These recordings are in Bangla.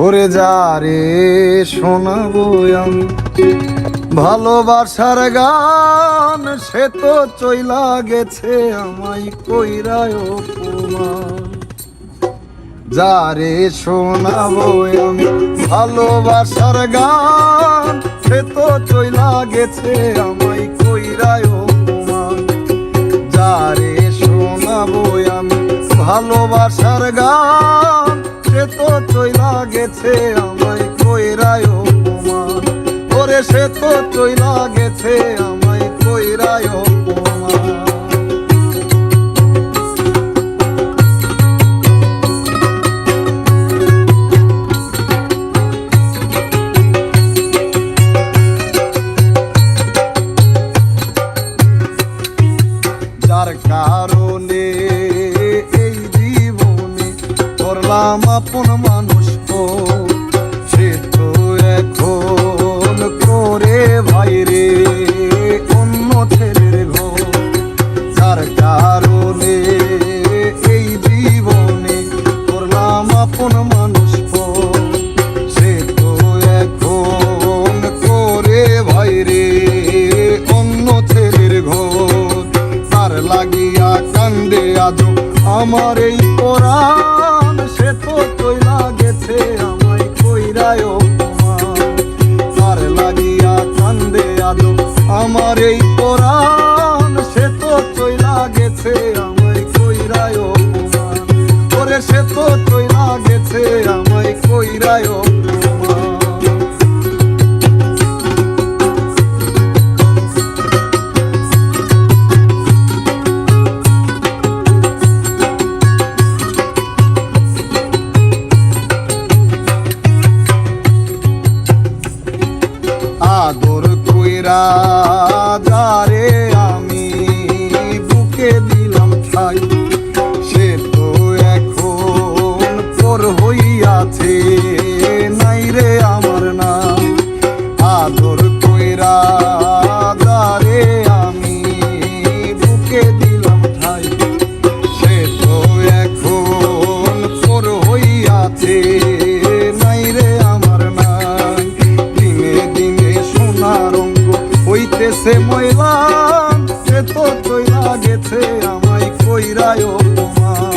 ওরে যারে শোনাবো আমি ভালোবাসার গান, সে তো চইলা গেছে আমায় কইরায় অপমান। যারে শোনাবো আমি ভালোবাসার গান, সে তো চইলা গেছে আমায় কইরায় অপমান। যারে শোনাবো আমি ভালোবাসার গান, সে তো চইলা গেছে আমায় কইরায় অপমান। ওরে সে তো চইলা গেছে আমায় কইরায় অপমান। যার কারণে এই জীবনে করলাম আপন মানুষ, সে তো এখন করে ভাইরে অন্য ছেলের ঘর। যার কারণে এই জীবনে করলাম আপন মানুষ, সে তো এখন করে ভাইরে অন্য ছেলের ঘর। তার লাগিয়া কান্দে আজো আমার এই পরাণ, সে তো চইলা গেছে আমায় কইরায় অপমান। তার লাগিয়া কান্দে আজো আমার এই পরাণ, সে তো চইলা গেছে আমায় কইরায় অপমান। ওরে সে তো চইলা গেছে আমায় কইরায় অপমান। আদর কইরা যারে আমি বুকে দিলাম ঠাই, সে তো এখন পর হইয়াছে নাই রে আমার নাম। আদর কইরা যারে আমি বুকে দিলাম ঠাই, সে তো এখন পর হইয়াছে নাই রে আমার নাম। দিনে দিনে সোনার অঙ্গ হইতেছে ময়লা, সে তো চইলা গেছে আমায় কইরায় অপমান।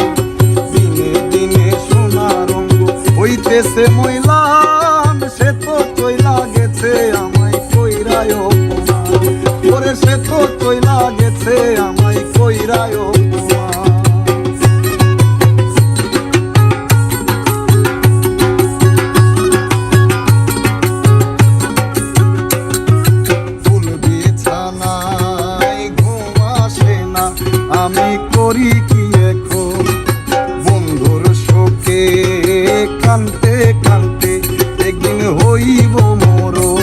দিনে দিনে সোনার অঙ্গ হইতেছে ময়লা, সে তো চইলা গেছে আমায় কইরায় অপমান। ওরে সে তো চইলা গেছে আমায় কইরায় অপমান। আমি করি কি এখন বন্ধুর শোকে কানতে কানতে একদিন হইব মরণ।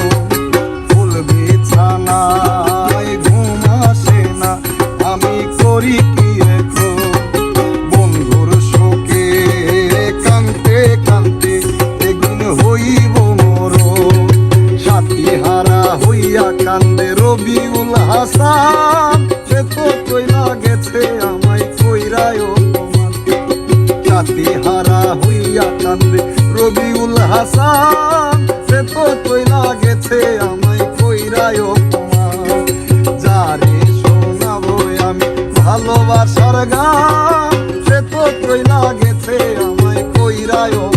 ফুল বিছানায় ঘুম আসে না, আমি করি কি এখন বন্ধুর শোকে কানতে কানতে একদিন হইব মরণ। সাথী হারা হইয়া কান্দে রবিউল হাসান, সে তো চইলা গেছে আমায় কইরায় অপমান। সাথী হারা হইয়া কান্দে রবিউল হাসান, সে তো চইলা গেছে আমায় কইরায় অপমান। যারে শোনাবো আমি ভালোবাসার গান, সে তো চইলা গেছে আমায় কইরায় অপমান।